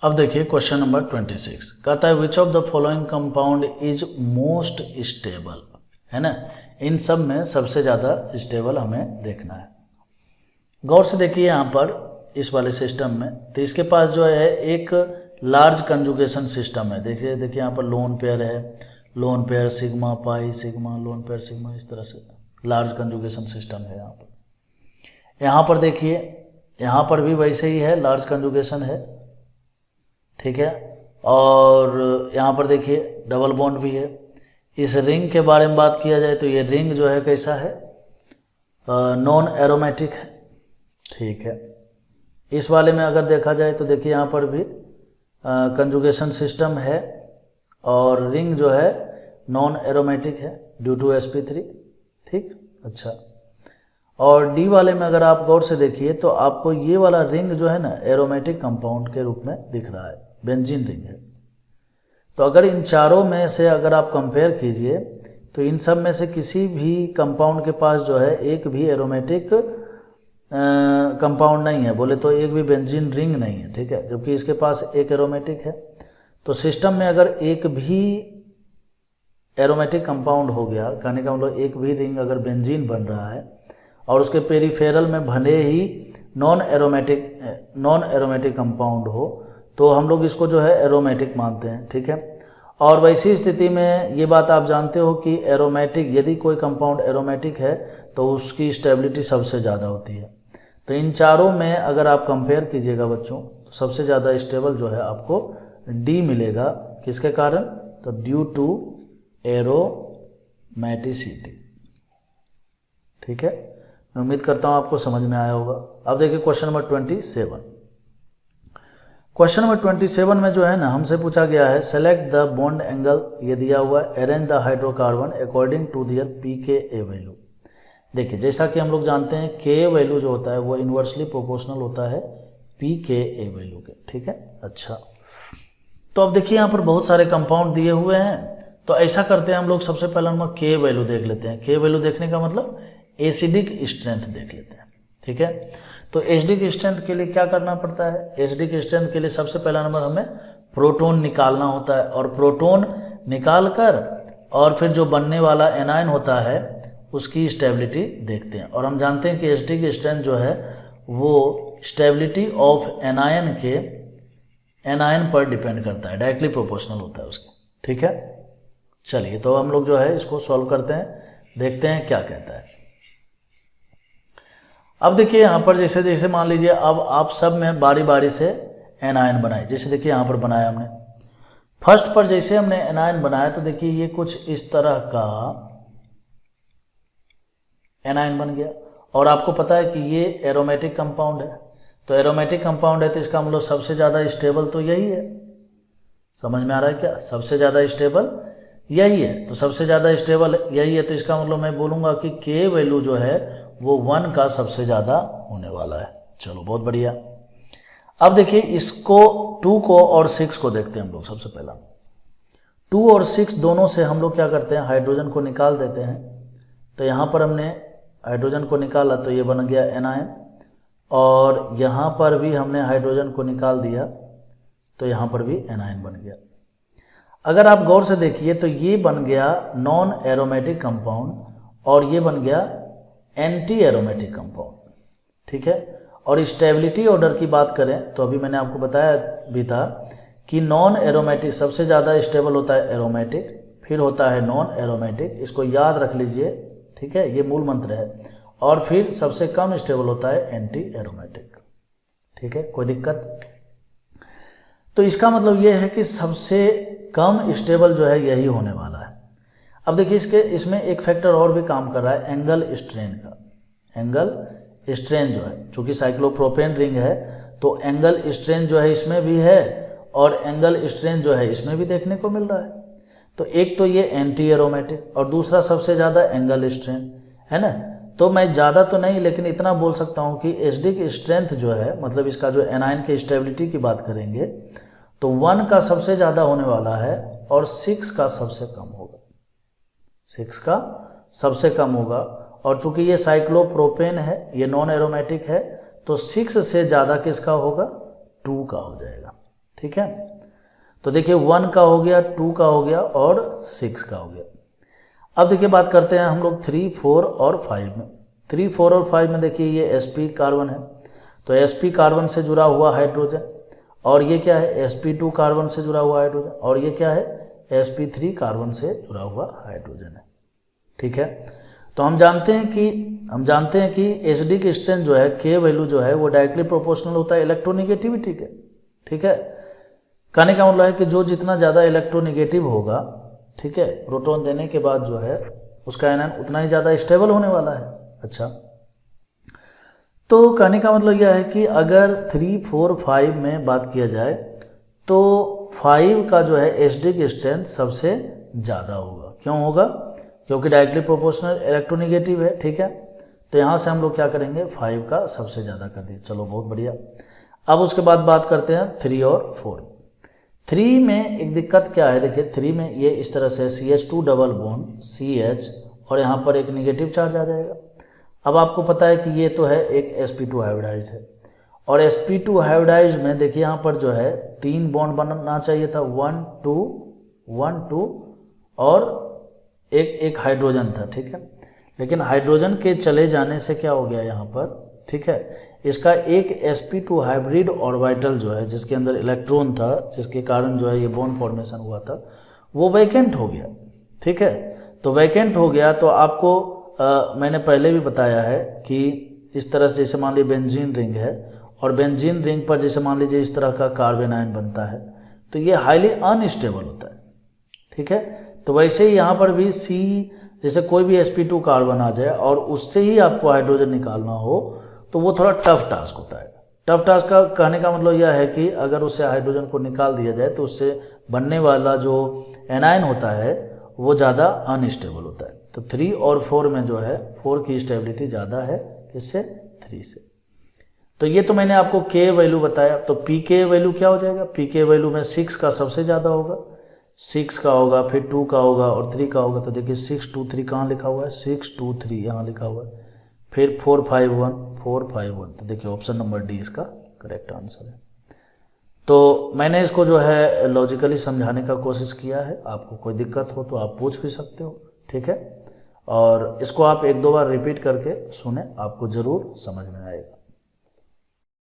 अब देखिए question number 26 कहता है which of the following compound is most stable, है ना। इन सब में सबसे ज़्यादा स्टेबल हमें देखना है। गौर से देखिए यहाँ पर इस वाले सिस्टम में, तो इसके पास जो है एक लार्ज कंजुगेशन सिस्टम है। देखिए यहाँ पर लोन पेयर है, lone pair sigma pi sigma, lone pair sigma, इस तरह से लार्ज कंजुगेशन सिस्टम है यहाँ पर। यहाँ पर देखिए यहाँ पर भी वैसे ही है, लार्ज कंजुगेशन है, ठीक है। और यहाँ पर देखिए डबल बॉन्ड भी है। इस रिंग के बारे में बात किया जाए तो ये रिंग जो है कैसा है, नॉन एरोमेटिक है, ठीक है। इस वाले में अगर देखा जाए तो देखिए यहाँ पर भी कंजुगेशन सिस्टम है और रिंग जो है नॉन एरोमेटिक है ड्यू टू sp3, ठीक। अच्छा, और डी वाले में अगर आप गौर से देखिए तो आपको ये वाला रिंग जो है ना एरोमेटिक कंपाउंड के रूप में दिख रहा है, बेंजीन रिंग है। तो अगर इन चारों में से अगर आप कंपेयर कीजिए तो इन सब में से किसी भी कंपाउंड के पास जो है एक भी एरोमेटिक कंपाउंड नहीं है, बोले तो एक भी बेंजीन रिंग नहीं है, ठीक है। जबकि इसके पास एक एरोमेटिक है। तो सिस्टम में अगर एक भी एरोमेटिक कंपाउंड हो गया, कहने का मतलब एक भी रिंग अगर बेंजीन बन रहा है और उसके पेरिफेरल में भले ही नॉन एरोमेटिक कंपाउंड हो तो हम लोग इसको जो है एरोमेटिक मानते हैं, ठीक है। और वैसी स्थिति में ये बात आप जानते हो कि एरोमेटिक, यदि कोई कंपाउंड एरोमेटिक है तो उसकी स्टेबिलिटी सबसे ज़्यादा होती है। तो इन चारों में अगर आप कंपेयर कीजिएगा बच्चों तो सबसे ज़्यादा स्टेबल जो है आपको डी मिलेगा। किसके कारण? तो ड्यू टू एरोमेटिसिटी, ठीक है। मैं उम्मीद करता हूँ आपको समझ में आया होगा। अब देखिए क्वेश्चन नंबर 27। क्वेश्चन नंबर 27 में जो है ना हमसे पूछा गया है सेलेक्ट द बॉन्ड एंगल, ये दिया हुआ है, arrange the hydrocarbon according to their pKa value. देखिए जैसा कि हम लोग जानते हैं Ka वैल्यू जो होता है वो इन्वर्सली प्रोपोर्शनल होता है pKa वैल्यू के, ठीक है। अच्छा, तो अब देखिए यहाँ पर बहुत सारे कंपाउंड दिए हुए हैं, तो ऐसा करते हैं हम लोग सबसे पहले नंबर K वैल्यू देख लेते हैं। K वैल्यू देखने का मतलब एसिडिक स्ट्रेंथ देख लेते हैं, ठीक है। तो एसिडिक स्ट्रेंथ के लिए क्या करना पड़ता है? एसिडिक स्ट्रेंथ के लिए सबसे पहला नंबर हमें प्रोटॉन निकालना होता है और प्रोटॉन निकाल कर और फिर जो बनने वाला एनायन होता है उसकी स्टेबिलिटी देखते हैं। और हम जानते हैं कि एसिडिक स्ट्रेंथ जो है वो स्टेबिलिटी ऑफ एनायन के एनायन पर डिपेंड करता है, डायरेक्टली प्रोपोर्शनल होता है उसके, ठीक है। चलिए तो हम लोग जो है इसको सॉल्व करते हैं, देखते हैं क्या कहता है। अब देखिए यहाँ पर जैसे जैसे मान लीजिए अब आप सब में बारी बारी से एनायन बनाए। जैसे देखिए यहाँ पर बनाया हमने, फर्स्ट पर जैसे हमने एनायन बनाया तो देखिए ये कुछ इस तरह का एनायन बन गया। और आपको पता है कि ये एरोमेटिक कंपाउंड है, तो एरोमेटिक कंपाउंड है तो इसका मतलब सबसे ज़्यादा स्टेबल तो यही है। समझ में आ रहा है क्या? सबसे ज़्यादा स्टेबल यही है, तो सबसे ज़्यादा स्टेबल यही है, तो इसका मतलब मैं बोलूँगा कि K वैल्यू जो है वो 1 का सबसे ज़्यादा होने वाला है। चलो बहुत बढ़िया। अब देखिए इसको 2 को और 6 को देखते हैं हम लोग। सबसे पहला 2 और 6 दोनों से हम लोग क्या करते हैं, हाइड्रोजन को निकाल देते हैं। तो यहाँ पर हमने हाइड्रोजन को निकाला तो ये बन गया एनायन, और यहाँ पर भी हमने हाइड्रोजन को निकाल दिया तो यहाँ पर भी एनायन बन गया। अगर आप गौर से देखिए तो ये बन गया नॉन एरोमेटिक कंपाउंड और ये बन गया एंटी एरोमेटिक कंपाउंड, ठीक है। और स्टेबिलिटी ऑर्डर की बात करें तो अभी मैंने आपको बताया भी था कि नॉन एरोमेटिक सबसे ज़्यादा स्टेबल होता है एरोमेटिक, फिर होता है नॉन एरोमेटिक, इसको याद रख लीजिए, ठीक है, ये मूल मंत्र है। और फिर सबसे कम स्टेबल होता है एंटी एरोमेटिक, ठीक है। कोई दिक्कत? तो इसका मतलब ये है कि सबसे कम स्टेबल जो है यही होने वाला है। अब देखिए इसमें एक फैक्टर और भी काम कर रहा है, एंगल स्ट्रेन का। एंगल स्ट्रेन जो है, चूंकि साइक्लोप्रोपेन रिंग है तो एंगल स्ट्रेन जो है इसमें भी है और एंगल स्ट्रेन जो है इसमें भी देखने को मिल रहा है। तो एक तो ये एंटी एरोमेटिक और दूसरा सबसे ज़्यादा एंगल स्ट्रेन है ना। तो मैं ज़्यादा तो नहीं लेकिन इतना बोल सकता हूँ कि एसिडिक स्ट्रेंथ जो है, मतलब इसका जो एनायन की स्टेबिलिटी की बात करेंगे तो 1 का सबसे ज़्यादा होने वाला है और 6 का सबसे कम होगा। 6 का सबसे कम होगा, और चूंकि ये साइक्लोप्रोपेन है, ये नॉन एरोमेटिक है, तो 6 से ज़्यादा किसका होगा? 2 का हो जाएगा, ठीक है। तो देखिए 1 का हो गया, 2 का हो गया और 6 का हो गया। अब देखिए बात करते हैं हम लोग 3, 4 और 5 में। 3, 4 और 5 में देखिए ये sp कार्बन है, तो sp कार्बन से जुड़ा हुआ हाइड्रोजन, और ये क्या है sp2 कार्बन से जुड़ा हुआ हाइड्रोजन, और ये क्या है sp3 कार्बन से जुड़ा हुआ हाइड्रोजन है। ठीक है। तो हम जानते हैं कि एसिडिक स्ट्रेंथ जो है K वैल्यू जो है वो डायरेक्टली प्रोपोर्शनल होता है इलेक्ट्रोनिगेटिविटी के। ठीक है। कहने का मतलब है कि जो जितना ज़्यादा इलेक्ट्रोनिगेटिव होगा, ठीक है, प्रोटॉन देने के बाद जो है उसका आयन उतना ही ज़्यादा स्टेबल होने वाला है। अच्छा, तो कहने का मतलब यह है कि अगर 3, 4, 5 में बात किया जाए तो 5 का जो है एसिडिक स्ट्रेंथ सबसे ज़्यादा होगा। क्यों होगा? क्योंकि डायरेक्टली प्रोपोर्शनल इलेक्ट्रोनिगेटिव है। ठीक है। तो यहाँ से हम लोग क्या करेंगे 5 का सबसे ज़्यादा कर दिए। चलो बहुत बढ़िया। अब उसके बाद बात करते हैं 3 और 4। 3 में एक दिक्कत क्या है, देखिए 3 में ये इस तरह से CH2 डबल बॉन्ड CH और यहाँ पर एक निगेटिव चार्ज आ जाएगा। अब आपको पता है कि ये तो है एक sp2 हाइब्रिडाइज है, और sp2 हाइब्रिडाइज में देखिए यहाँ पर जो है 3 बॉन्ड बनना चाहिए था, 1 2 1 2 और एक हाइड्रोजन था। ठीक है। लेकिन हाइड्रोजन के चले जाने से क्या हो गया यहाँ पर, ठीक है, इसका एक sp2 हाइब्रिड ऑर्बिटल जो है जिसके अंदर इलेक्ट्रॉन था, जिसके कारण जो है ये बॉन्ड फॉर्मेशन हुआ था, वो वैकेंट हो गया। ठीक है। तो वैकेंट हो गया तो आपको मैंने पहले भी बताया है कि इस तरह से जैसे मान लीजिए बेंजीन रिंग है, और बेंजीन रिंग पर जैसे मान लीजिए इस तरह का कार्बन आयन बनता है, तो ये हाईली अनस्टेबल होता है। ठीक है। तो वैसे ही यहाँ पर भी C, जैसे कोई भी sp2 कार्बन आ जाए और उससे ही आपको हाइड्रोजन निकालना हो तो वो थोड़ा टफ टास्क होता है। टफ टास्क का कहने का मतलब यह है कि अगर उससे हाइड्रोजन को निकाल दिया जाए तो उससे बनने वाला जो एनायन होता है वो ज़्यादा अनस्टेबल होता है। तो 3 और 4 में जो है 4 की स्टेबिलिटी ज़्यादा है किससे, 3 से। तो ये तो मैंने आपको K वैल्यू बताया। तो pK वैल्यू क्या हो जाएगा, pK वैल्यू में 6 का सबसे ज़्यादा होगा, 6 का होगा, फिर 2 का होगा और 3 का होगा। तो देखिए 6 2 3 कहाँ लिखा हुआ है, 6 2 3 यहाँ लिखा हुआ है, फिर 4 5 1 4 5 1। तो देखिए ऑप्शन नंबर डी इसका करेक्ट आंसर है। तो मैंने इसको जो है लॉजिकली समझाने का कोशिश किया है। आपको कोई दिक्कत हो तो आप पूछ भी सकते हो। ठीक है। और इसको आप 1-2 बार रिपीट करके सुने, आपको ज़रूर समझ में आएगा।